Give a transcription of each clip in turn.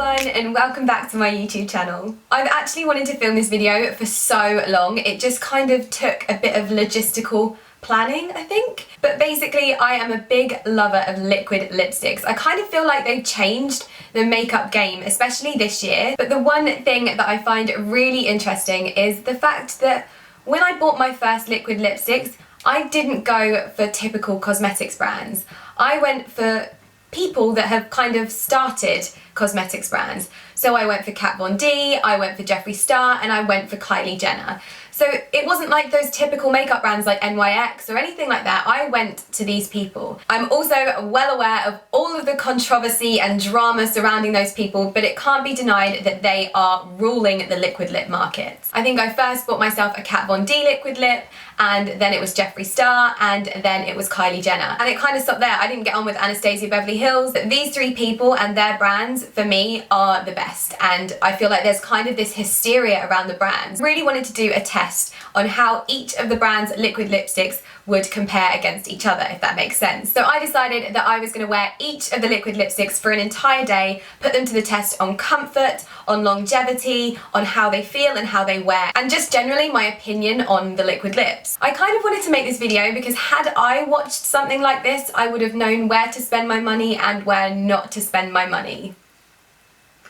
everyone and welcome back to my YouTube channel. I've actually wanted to film this video for so long, it just kind of took a bit of logistical planning, I think. But basically I am a big lover of liquid lipsticks. I kind of feel like they've changed the makeup game, especially this year. But the one thing that I find really interesting is the fact that when I bought my first liquid lipsticks, I didn't go for typical cosmetics brands. I went for people that have kind of started cosmetics brands. So I went for Kat Von D, I went for Jeffree Star, and I went for Kylie Jenner. So it wasn't like those typical makeup brands like NYX or anything like that. I went to these people. I'm also well aware of all of the controversy and drama surrounding those people, but it can't be denied that they are ruling the liquid lip market. I think I first bought myself a Kat Von D liquid lip, and then it was Jeffree Star, and then it was Kylie Jenner. And it kind of stopped there. I didn't get on with Anastasia Beverly Hills. These three people and their brands, for me, are the best. And I feel like there's kind of this hysteria around the brands. Really wanted to do a test on how each of the brand's liquid lipsticks would compare against each other, if that makes sense. So I decided that I was going to wear each of the liquid lipsticks for an entire day, put them to the test on comfort, on longevity, on how they feel and how they wear, and just generally my opinion on the liquid lips. I kind of wanted to make this video because had I watched something like this, I would have known where to spend my money and where not to spend my money,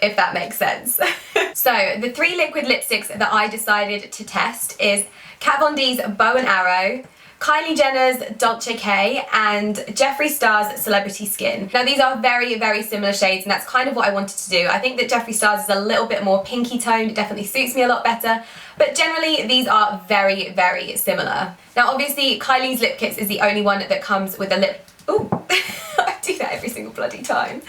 if that makes sense. So the three liquid lipsticks that I decided to test is Kat Von D's Bow and Arrow, Kylie Jenner's Dolce K, and Jeffree Star's Celebrity Skin. Now these are very, very similar shades, and that's kind of what I wanted to do. I think that Jeffree Star's is a little bit more pinky toned, it definitely suits me a lot better, but generally these are very, very similar. Now obviously Kylie's Lip Kits is the only one that comes with a lip... Ooh, I do that every single bloody time.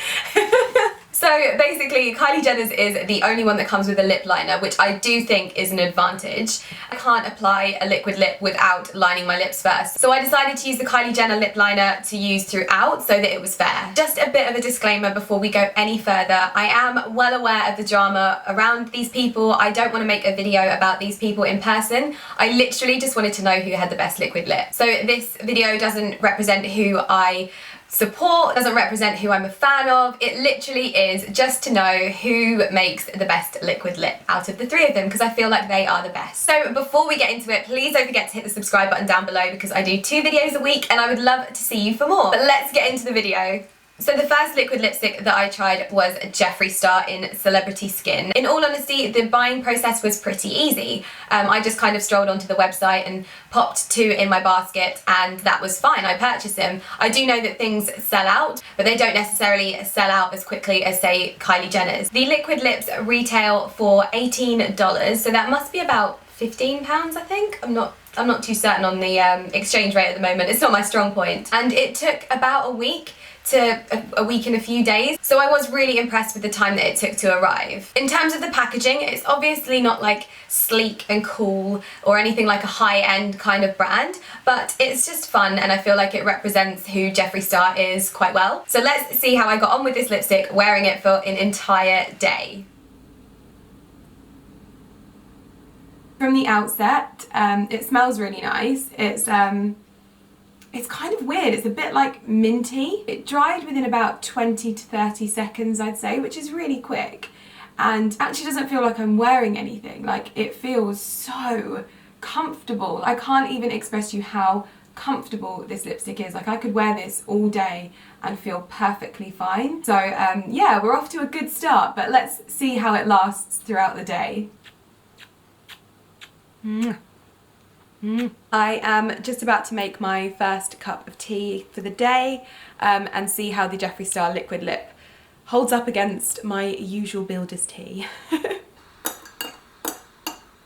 So basically Kylie Jenner's is the only one that comes with a lip liner, which I do think is an advantage. I can't apply a liquid lip without lining my lips first. So I decided to use the Kylie Jenner lip liner to use throughout so that it was fair. Just a bit of a disclaimer before we go any further. I am well aware of the drama around these people. I don't want to make a video about these people in person. I literally just wanted to know who had the best liquid lip. So this video doesn't represent who I support, doesn't represent who I'm a fan of. It literally is just to know who makes the best liquid lip out of the three of them, because I feel like they are the best. So before we get into it, please don't forget to hit the subscribe button down below because I do 2 videos a week and I would love to see you for more. But let's get into the video. So the first liquid lipstick that I tried was Jeffree Star in Celebrity Skin. In all honesty, the buying process was pretty easy. I just kind of strolled onto the website and popped 2 in my basket and that was fine. I purchased them. I do know that things sell out, but they don't necessarily sell out as quickly as, say, Kylie Jenner's. The liquid lips retail for $18, so that must be about £15, I think. I'm not too certain on the exchange rate at the moment. It's not my strong point. And it took about a week to a week and a few days, so I was really impressed with the time that it took to arrive. In terms of the packaging, it's obviously not like sleek and cool or anything like a high-end kind of brand, but it's just fun and I feel like it represents who Jeffree Star is quite well. So let's see how I got on with this lipstick wearing it for an entire day. From the outset, it smells really nice. It's kind of weird, it's a bit like minty. It dried within about 20 to 30 seconds, I'd say, which is really quick. And actually doesn't feel like I'm wearing anything. Like, it feels so comfortable. I can't even express to you how comfortable this lipstick is. Like, I could wear this all day and feel perfectly fine. So yeah, we're off to a good start, but let's see how it lasts throughout the day. I am just about to make my first cup of tea for the day and see how the Jeffree Star liquid lip holds up against my usual builder's tea.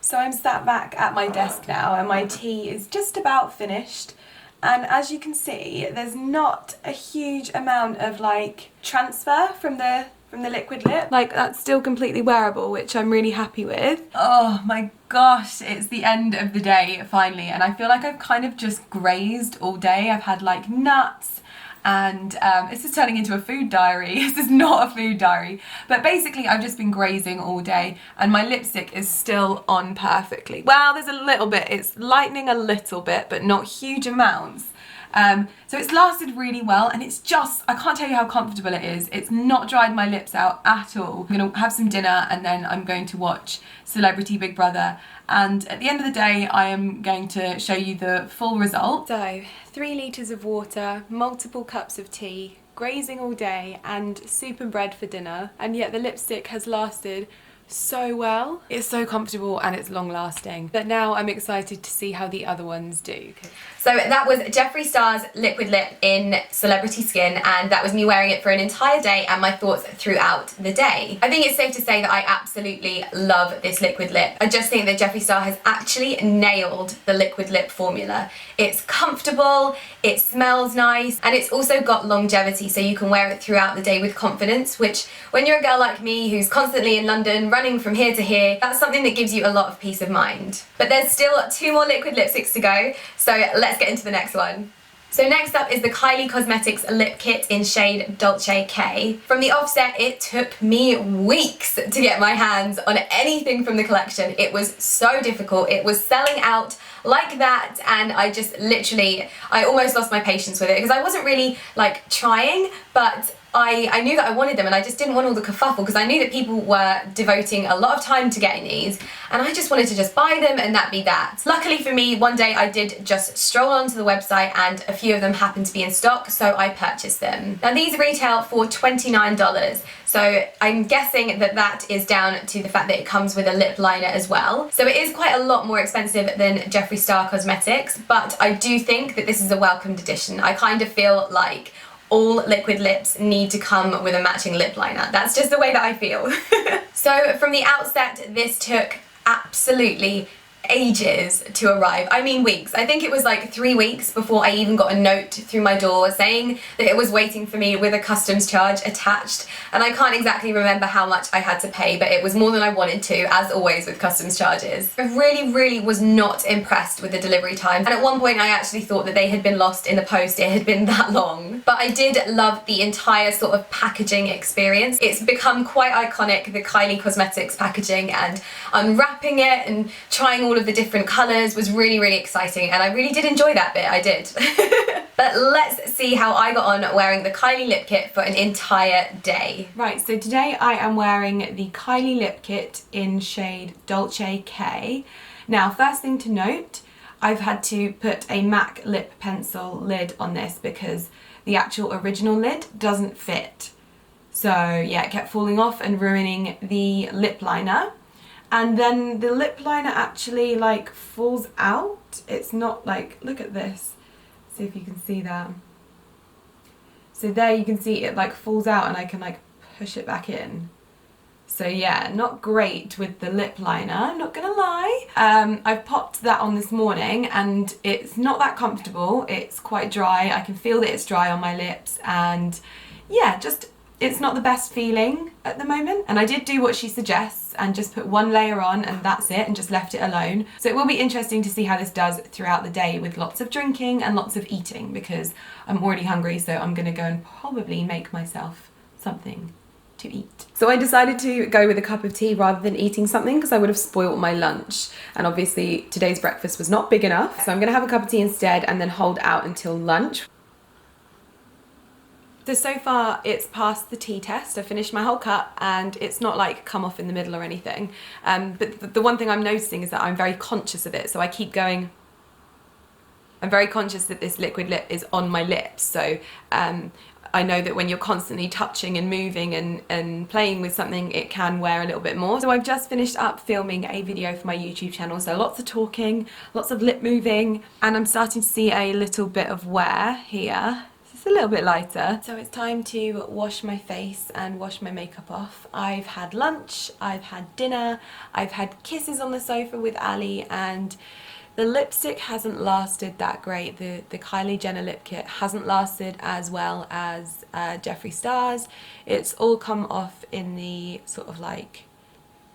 So I'm sat back at my desk now and my tea is just about finished, and as you can see there's not a huge amount of like transfer from the liquid lip. Like, that's still completely wearable, which I'm really happy with. Oh my gosh, it's the end of the day finally, and I feel like I've kind of just grazed all day. I've had like nuts and this is turning into a food diary. This is not a food diary, but basically I've just been grazing all day and my lipstick is still on perfectly. Well, there's a little bit, it's lightening a little bit, but not huge amounts. So it's lasted really well, and it's just, I can't tell you how comfortable it is. It's not dried my lips out at all. I'm gonna have some dinner and then I'm going to watch Celebrity Big Brother, and at the end of the day I am going to show you the full result. So 3 litres of water, multiple cups of tea, grazing all day, and soup and bread for dinner, and yet the lipstick has lasted so well. It's so comfortable and it's long lasting. But now I'm excited to see how the other ones do. So that was Jeffree Star's liquid lip in Celebrity Skin, and that was me wearing it for an entire day and my thoughts throughout the day. I think it's safe to say that I absolutely love this liquid lip. I just think that Jeffree Star has actually nailed the liquid lip formula. It's comfortable, it smells nice, and it's also got longevity, so you can wear it throughout the day with confidence, which when you're a girl like me who's constantly in London running from here to here, that's something that gives you a lot of peace of mind. But there's still 2 more liquid lipsticks to go, so let's get into the next one. So next up is the Kylie Cosmetics lip kit in shade Dolce K. From the offset, it took me weeks to get my hands on anything from the collection. It was so difficult. It was selling out like that, and I just literally, I almost lost my patience with it because I wasn't really like trying, but I knew that I wanted them and I just didn't want all the kerfuffle because I knew that people were devoting a lot of time to getting these, and I just wanted to just buy them and that be that. Luckily for me, one day I did just stroll onto the website and a few of them happened to be in stock, so I purchased them. Now these retail for $29, so I'm guessing that that is down to the fact that it comes with a lip liner as well. So it is quite a lot more expensive than Jeffree Star Cosmetics, but I do think that this is a welcomed addition. I kind of feel like all liquid lips need to come with a matching lip liner. That's just the way that I feel. So from the outset, this took absolutely ages to arrive. I mean weeks. I think it was like 3 weeks before I even got a note through my door saying that it was waiting for me with a customs charge attached, and I can't exactly remember how much I had to pay, but it was more than I wanted to, as always with customs charges. I really was not impressed with the delivery time, and at one point I actually thought that they had been lost in the post. It had been that long. But I did love the entire sort of packaging experience. It's become quite iconic, the Kylie Cosmetics packaging, and unwrapping it and trying all of the different colours was really exciting, and I really did enjoy that bit. I did. But let's see how I got on wearing the Kylie lip kit for an entire day. Right, so today I am wearing the Kylie lip kit in shade Dolce K. Now, first thing to note, I've had to put a MAC lip pencil lid on this because the actual original lid doesn't fit. So yeah, it kept falling off and ruining the lip liner. And then the lip liner actually like falls out. It's not like, look at this. See if you can see that. So there you can see it like falls out and I can like push it back in. So yeah, not great with the lip liner, I'm not gonna lie. I've popped that on this morning and it's not that comfortable. It's quite dry. I can feel that it's dry on my lips, and yeah, just it's not the best feeling at the moment. And I did do what she suggests and just put 1 layer on and that's it, and just left it alone. So it will be interesting to see how this does throughout the day with lots of drinking and lots of eating, because I'm already hungry, so I'm gonna go and probably make myself something to eat. So I decided to go with a cup of tea rather than eating something because I would have spoilt my lunch, and obviously today's breakfast was not big enough. So I'm gonna have a cup of tea instead and then hold out until lunch. So far it's passed the tea test. I finished my whole cup and it's not like come off in the middle or anything. But the one thing I'm noticing is that I'm very conscious of it. So I keep going, I'm very conscious that this liquid lip is on my lips. So I know that when you're constantly touching and moving and playing with something, it can wear a little bit more. So I've just finished up filming a video for my YouTube channel. So lots of talking, lots of lip moving, and I'm starting to see a little bit of wear here. A little bit lighter. So it's time to wash my face and wash my makeup off. I've had lunch, I've had dinner, I've had kisses on the sofa with Ali, and the lipstick hasn't lasted that great. The Kylie Jenner lip kit hasn't lasted as well as Jeffree Star's. It's all come off in the sort of like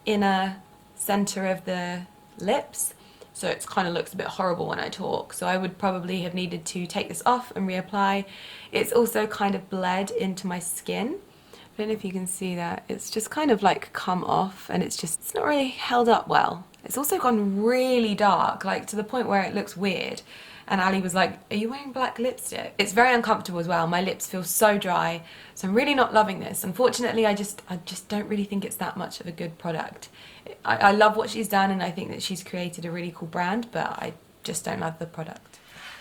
inner center of the lips. So it kind of looks a bit horrible when I talk. So I would probably have needed to take this off and reapply. It's also kind of bled into my skin. I don't know if you can see that. It's just kind of like come off, and it's not really held up well. It's also gone really dark, like to the point where it looks weird. and Ali was like, are you wearing black lipstick? It's very uncomfortable as well. My lips feel so dry, so I'm really not loving this. Unfortunately, I just don't really think it's that much of a good product. I love what she's done, and I think that she's created a really cool brand, but I just don't love the product.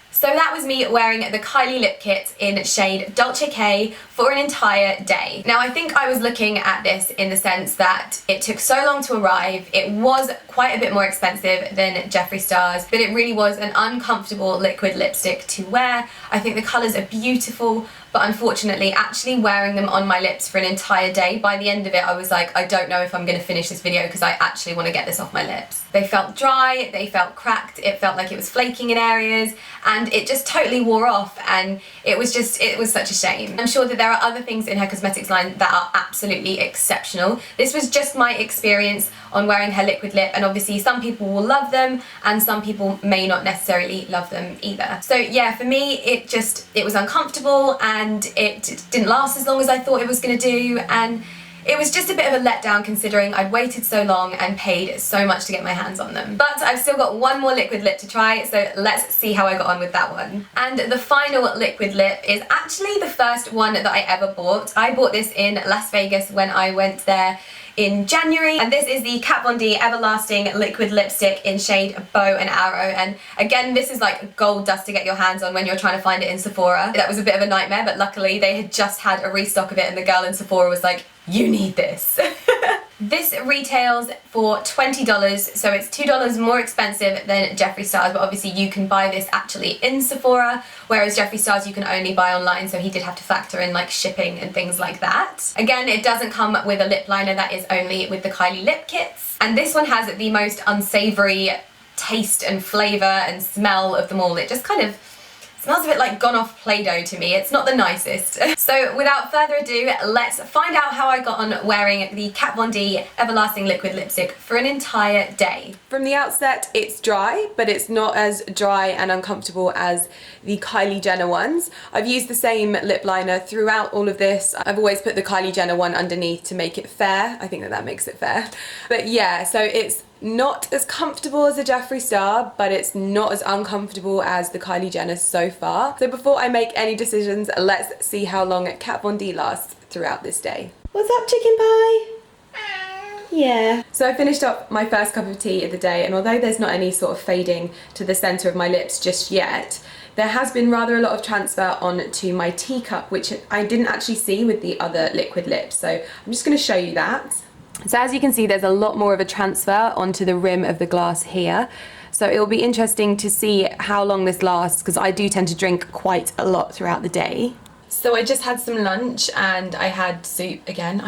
So that was me wearing the Kylie lip kit in shade Dolce K for an entire day. Now I think I was looking at this in the sense that it took so long to arrive, it was quite a bit more expensive than Jeffree Star's, but it really was an uncomfortable liquid lipstick to wear. I think the colours are beautiful, but unfortunately actually wearing them on my lips for an entire day, by the end of it I was like, I don't know if I'm going to finish this video because I actually want to get this off my lips. They felt dry, they felt cracked, it felt like it was flaking in areas, and it just totally wore off, and it was such a shame. I'm sure that there are other things in her cosmetics line that are absolutely exceptional. This was just my experience on wearing her liquid lip, and obviously some people will love them and some people may not necessarily love them either. So yeah, for me it was uncomfortable, and it didn't last as long as I thought it was going to do, and it was just a bit of a letdown considering I'd waited so long and paid so much to get my hands on them. But I've still got one more liquid lip to try, so let's see how I got on with that one. And the final liquid lip is actually the first one that I ever bought. I bought this in Las Vegas when I went there in January, and this is the Kat Von D Everlasting Liquid Lipstick in shade Bow and Arrow, and again this is like gold dust to get your hands on when you're trying to find it in Sephora. That was a bit of a nightmare, but luckily they had just had a restock of it and the girl in Sephora was like, you need this. This retails for $20, so it's $2 more expensive than Jeffree Star's, but obviously you can buy this actually in Sephora, whereas Jeffree Star's you can only buy online, so he did have to factor in like shipping and things like that. Again, it doesn't come with a lip liner, that is only with the Kylie lip kits, and this one has the most unsavory taste and flavour and smell of them all. It just kind of smells a bit like gone off Play-Doh to me. It's not the nicest. So without further ado, let's find out how I got on wearing the Kat Von D Everlasting Liquid Lipstick for an entire day. From the outset, it's dry, but it's not as dry and uncomfortable as the Kylie Jenner ones. I've used the same lip liner throughout all of this. I've always put the Kylie Jenner one underneath to make it fair. I think that makes it fair. But yeah, so it's not as comfortable as a Jeffree Star, but it's not as uncomfortable as the Kylie Jenner so far. So before I make any decisions, let's see how long Kat Von D lasts throughout this day. What's up, chicken pie? Yeah. So I finished up my first cup of tea of the day, and although there's not any sort of fading to the centre of my lips just yet, there has been rather a lot of transfer onto my teacup, which I didn't actually see with the other liquid lips. So I'm just going to show you that. So as you can see, there's a lot more of a transfer onto the rim of the glass here. So it'll be interesting to see how long this lasts, because I do tend to drink quite a lot throughout the day. So I just had some lunch and I had soup again.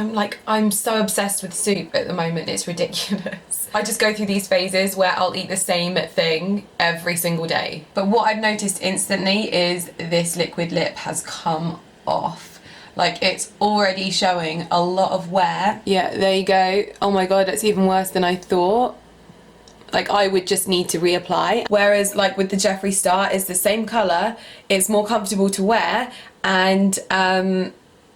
I'm so obsessed with soup at the moment, it's ridiculous. I just go through these phases where I'll eat the same thing every single day. But what I've noticed instantly is this liquid lip has come off. Like, it's already showing a lot of wear. Yeah, there you go. Oh my god, it's even worse than I thought. Like, I would just need to reapply. Whereas, like, with the Jeffree Star, it's the same colour, it's more comfortable to wear, and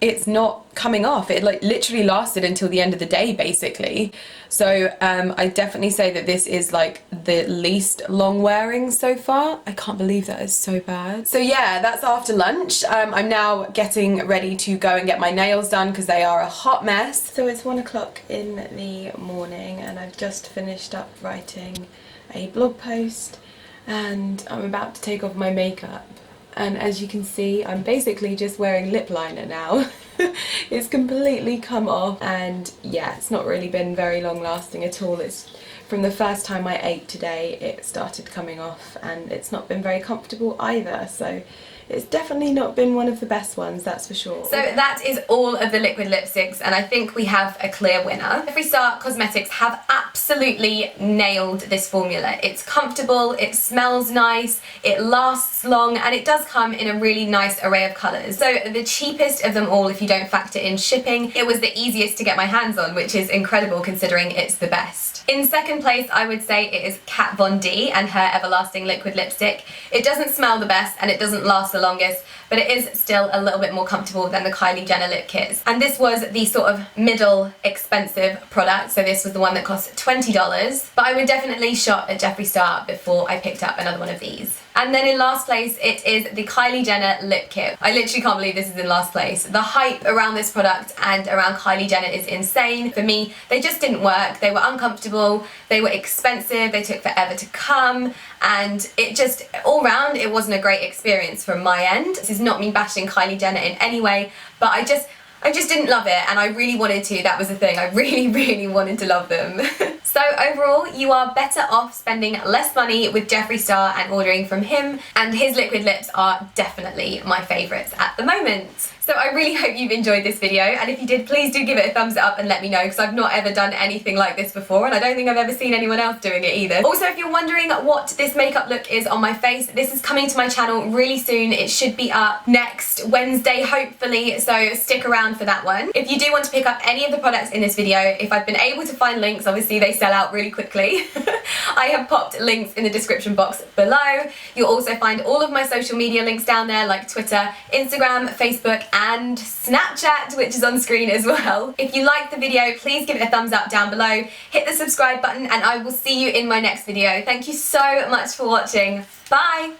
it's not coming off. It like literally lasted until the end of the day, basically. So I definitely say that this is like the least long wearing so far. I can't believe that is so bad. So yeah, that's after lunch. I'm now getting ready to go and get my nails done because they are a hot mess. So it's 1 o'clock in the morning and I've just finished up writing a blog post and I'm about to take off my makeup. And as you can see, I'm basically just wearing lip liner now. It's completely come off and yeah, it's not really been very long lasting at all. It's from the first time I ate today, it started coming off and it's not been very comfortable either. So it's definitely not been one of the best ones, that's for sure. So that is all of the liquid lipsticks and I think we have a clear winner. Jeffree Star Cosmetics have absolutely nailed this formula. It's comfortable, it smells nice, it lasts long, and it does come in a really nice array of colours. So the cheapest of them all, if you don't factor in shipping, it was the easiest to get my hands on, which is incredible considering it's the best. In second place, I would say it is Kat Von D and her Everlasting Liquid Lipstick. It doesn't smell the best and it doesn't last the longest, but it is still a little bit more comfortable than the Kylie Jenner lip kits. And this was the sort of middle expensive product, so this was the one that cost $20, but I would definitely shop at Jeffree Star before I picked up another one of these. And then in last place, it is the Kylie Jenner lip kit. I literally can't believe this is in last place. The hype around this product and around Kylie Jenner is insane. For me, they just didn't work. They were uncomfortable, they were expensive, they took forever to come, and it just, all round, it wasn't a great experience from my end. This is not me bashing Kylie Jenner in any way, but I just didn't love it, and I really wanted to. That was the thing. I really wanted to love them. So overall, you are better off spending less money with Jeffree Star and ordering from him, and his liquid lips are definitely my favourites at the moment. So I really hope you've enjoyed this video, and if you did, please do give it a thumbs up and let me know, because I've not ever done anything like this before, and I don't think I've ever seen anyone else doing it either. Also, if you're wondering what this makeup look is on my face, this is coming to my channel really soon. It should be up next Wednesday, hopefully, so stick around for that one. If you do want to pick up any of the products in this video, if I've been able to find links, obviously they sell out really quickly, I have popped links in the description box below. You'll also find all of my social media links down there, like Twitter, Instagram, Facebook, and Snapchat, which is on screen as well. If you liked the video, please give it a thumbs up down below, hit the subscribe button, and I will see you in my next video. Thank you so much for watching. Bye!